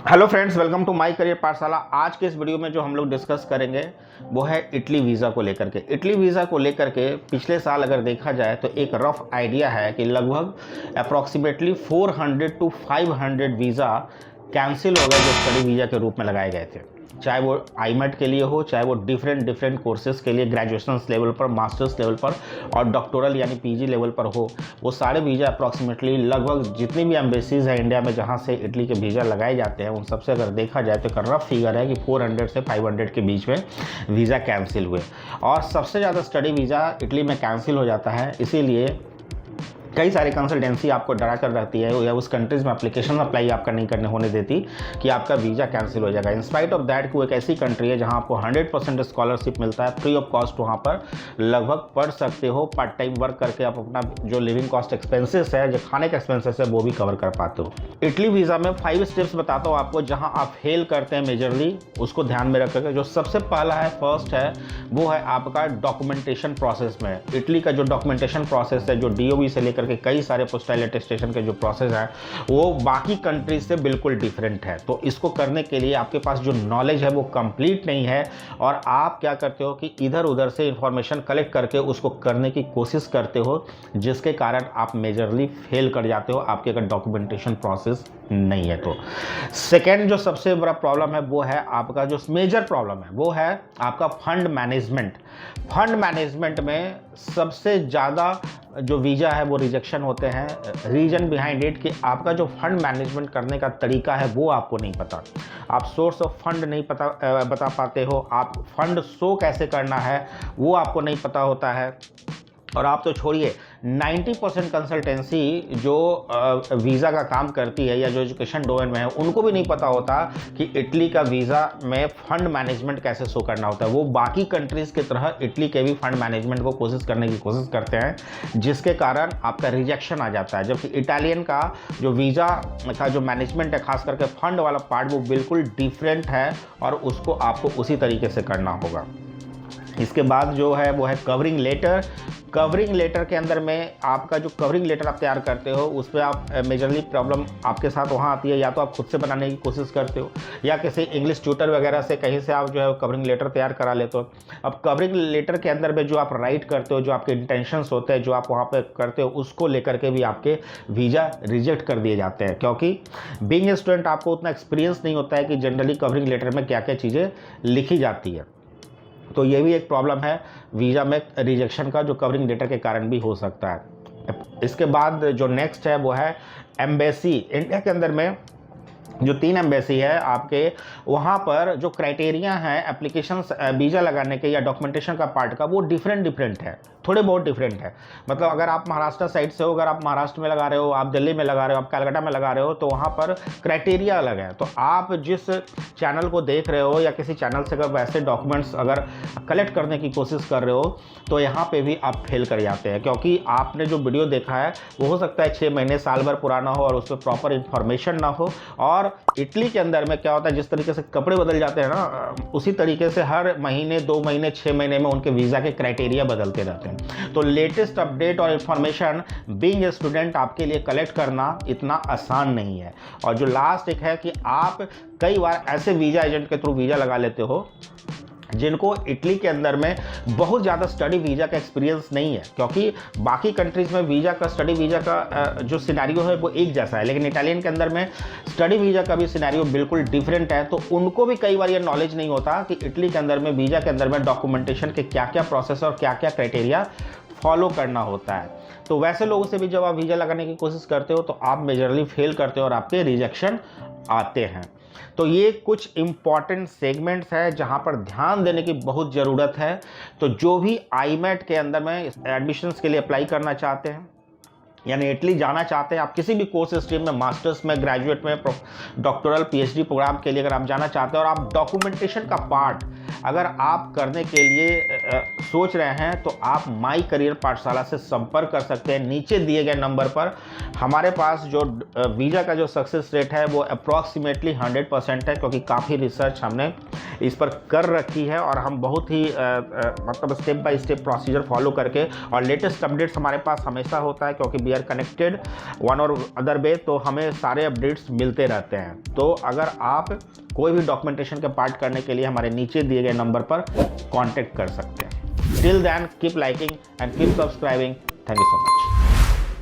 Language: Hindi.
Hello friends, welcome to my career Pathshala. आज के इस वीडियो में जो हम लोग डिस्कस करेंगे वो है इटली वीज़ा को लेकर के। इटली वीज़ा को लेकर के पिछले साल अगर देखा जाए तो एक रफ आइडिया है कि लगभग अप्रॉक्सीमेटली 400 टू 500 वीज़ा कैंसिल हो गए जो स्टडी वीज़ा के रूप में लगाए गए थे, चाहे वो आईमेट के लिए हो, चाहे वो डिफरेंट कोर्सेज़ के लिए ग्रेजुएशन लेवल पर, मास्टर्स लेवल पर और डॉक्टोरल यानी पीजी लेवल पर हो। वो सारे वीज़ा अप्रॉक्सीमेटली लगभग जितनी भी एम्बेसीज़ हैं इंडिया में जहाँ से इटली के वीज़ा लगाए जाते हैं उन सबसे अगर देखा जाए तो एक रफ फिगर है कि 400 से 500 के बीच में वीज़ा कैंसिल हुए। और सबसे ज़्यादा स्टडी वीज़ा इटली में कैंसिल हो जाता है, इसीलिए कई सारी कंसल्टेंसी आपको डरा कर रहती है या उस कंट्रीज़ में एप्लीकेशन अप्लाई आपका नहीं करने होने देती कि आपका वीज़ा कैंसिल हो जाएगा। इंस्पाइट ऑफ दैट कि वो एक ऐसी कंट्री है जहां आपको 100% स्कॉलरशिप मिलता है, फ्री ऑफ कॉस्ट वहां पर लगभग पढ़ सकते हो, पार्ट टाइम वर्क करके आप अपना जो लिविंग कॉस्ट एक्सपेंसेस है, जो खाने के एक्सपेंसेस है, वो भी कवर कर पाते हो। इटली वीज़ा में 5 स्टेप्स बताता हूँ आपको जहाँ आप फेल करते हैं मेजरली, उसको ध्यान में रख करके। जो सबसे पहला है, फर्स्ट है, वो है आपका डॉक्यूमेंटेशन प्रोसेस में। इटली का जो डॉक्यूमेंटेशन प्रोसेस है, जो DOB से लेकर के कई सारे पोस्टल अटेस्टेशन के जो प्रोसेस है वो बाकी कंट्रीज से बिल्कुल डिफरेंट है। तो इसको करने के लिए आपके पास जो नॉलेज है वो कंप्लीट नहीं है और आप क्या करते हो कि इधर उधर से इंफॉर्मेशन कलेक्ट करके उसको करने की कोशिश करते हो, जिसके कारण आप मेजरली फेल कर जाते हो, आपके अगर डॉक्यूमेंटेशन प्रोसेस नहीं है तो। सेकेंड जो सबसे बड़ा प्रॉब्लम है वो है आपका, जो मेजर प्रॉब्लम है वो है आपका फंड मैनेजमेंट। फंड मैनेजमेंट में सबसे ज़्यादा जो वीज़ा है वो रिजेक्शन होते हैं। रीजन बिहाइंड इट कि आपका जो फंड मैनेजमेंट करने का तरीका है वो आपको नहीं पता, आप सोर्स ऑफ फंड नहीं बता पाते हो, आप फंड शो कैसे करना है वो आपको नहीं पता होता है। और आप तो छोड़िए, 90% कंसल्टेंसी जो वीज़ा का काम करती है या जो एजुकेशन डोमेन में है उनको भी नहीं पता होता कि इटली का वीज़ा में फ़ंड मैनेजमेंट कैसे शो करना होता है। वो बाकी कंट्रीज़ की तरह इटली के भी फंड मैनेजमेंट को कोशिश करने की कोशिश करते हैं, जिसके कारण आपका रिजेक्शन आ जाता है। जबकि इटालियन का जो वीज़ा का जो मैनेजमेंट है, खास करके फ़ंड वाला पार्ट, वो बिल्कुल डिफरेंट है और उसको आपको उसी तरीके से करना होगा। इसके बाद जो है वो है कवरिंग लेटर। कवरिंग लेटर के अंदर में आपका जो कवरिंग लेटर आप तैयार करते हो उस पर आप मेजरली प्रॉब्लम आपके साथ वहाँ आती है, या तो आप खुद से बनाने की कोशिश करते हो या किसी इंग्लिश ट्यूटर वगैरह से कहीं से आप जो है कवरिंग लेटर तैयार करा लेते हो। अब कवरिंग लेटर के अंदर में जो आप राइट करते हो, जो आपके इंटेंशंस होते हैं, जो आप वहाँ पर करते हो, उसको लेकर के भी आपके वीज़ा रिजेक्ट कर दिए जाते हैं, क्योंकि बीइंग ए स्टूडेंट आपको उतना एक्सपीरियंस नहीं होता है कि जनरली कवरिंग लेटर में क्या क्या चीज़ें लिखी जाती है। तो ये भी एक प्रॉब्लम है वीज़ा में रिजेक्शन का, जो कवरिंग लेटर के कारण भी हो सकता है। इसके बाद जो नेक्स्ट है वो है एम्बेसी। इंडिया के अंदर में जो 3 एम्बेसी है आपके, वहाँ पर जो क्राइटेरिया हैं एप्लीकेशन वीज़ा लगाने के या डॉक्यूमेंटेशन का पार्ट का, वो डिफरेंट है, थोड़े बहुत डिफरेंट है। मतलब अगर आप महाराष्ट्र साइड से हो, अगर आप महाराष्ट्र में लगा रहे हो, आप दिल्ली में लगा रहे हो, आप कलकत्ता में लगा रहे हो, तो वहाँ पर क्राइटेरिया अलग है। तो आप जिस चैनल को देख रहे हो या किसी चैनल से अगर वैसे डॉक्यूमेंट्स अगर कलेक्ट करने की कोशिश कर रहे हो तो यहाँ पे भी आप फेल कर जाते हैं, क्योंकि आपने जो वीडियो देखा है वो हो सकता है 6 महीने साल भर पुराना हो और उस पर प्रॉपर इन्फॉर्मेशन ना हो। और इटली के अंदर में क्या होता है, जिस तरीके से कपड़े बदल जाते हैं ना, उसी तरीके से हर महीने, 2 महीने, 6 महीने में उनके वीज़ा के क्राइटेरिया बदलते रहते हैं। तो लेटेस्ट अपडेट और इन्फॉर्मेशन बीइंग ए स्टूडेंट आपके लिए कलेक्ट करना इतना आसान नहीं है। और जो लास्ट एक है कि आप कई बार ऐसे वीज़ा एजेंट के थ्रू वीज़ा लगा लेते हो जिनको इटली के अंदर में बहुत ज़्यादा स्टडी वीज़ा का एक्सपीरियंस नहीं है, क्योंकि बाकी कंट्रीज़ में वीज़ा का, स्टडी वीज़ा का जो सिनेरियो है वो एक जैसा है, लेकिन इटालियन के अंदर में स्टडी वीज़ा का भी सिनेरियो बिल्कुल डिफरेंट है। तो उनको भी कई बार ये नॉलेज नहीं होता कि इटली के अंदर में वीज़ा के अंदर में डॉक्यूमेंटेशन के क्या क्या प्रोसेस और क्या क्या क्राइटेरिया फॉलो करना होता है। तो वैसे लोगों से भी जब आप वीज़ा लगाने की कोशिश करते हो तो आप मेजरली फेल करते हो और आपके रिजेक्शन आते हैं। तो ये कुछ इम्पॉर्टेंट सेगमेंट्स है जहां पर ध्यान देने की बहुत ज़रूरत है। तो जो भी आईमेट के अंदर में एडमिशन्स के लिए अप्लाई करना चाहते हैं, यानी इटली जाना चाहते हैं, आप किसी भी कोर्स स्ट्रीम में, मास्टर्स में, ग्रेजुएट में, डॉक्टोरल PhD प्रोग्राम के लिए अगर आप जाना चाहते हैं और आप डॉक्यूमेंटेशन का पार्ट अगर आप करने के लिए सोच रहे हैं तो आप माई करियर पाठशाला से संपर्क कर सकते हैं। नीचे दिए गए नंबर पर हमारे पास जो वीज़ा का जो सक्सेस रेट है वो अप्रॉक्सीमेटली 100% है, क्योंकि काफ़ी रिसर्च हमने इस पर कर रखी है और हम बहुत ही मतलब step by step procedure follow करके, और लेटेस्ट अपडेट्स हमारे पास हमेशा होता है क्योंकि वी आर कनेक्टेड वन और अदर वे, तो हमें सारे अपडेट्स मिलते रहते हैं। तो अगर आप कोई भी डॉक्यूमेंटेशन के पार्ट करने के लिए हमारे नीचे दिए गए नंबर पर कांटेक्ट कर सकते हैं। Till then keep liking and keep subscribing. Thank you so much.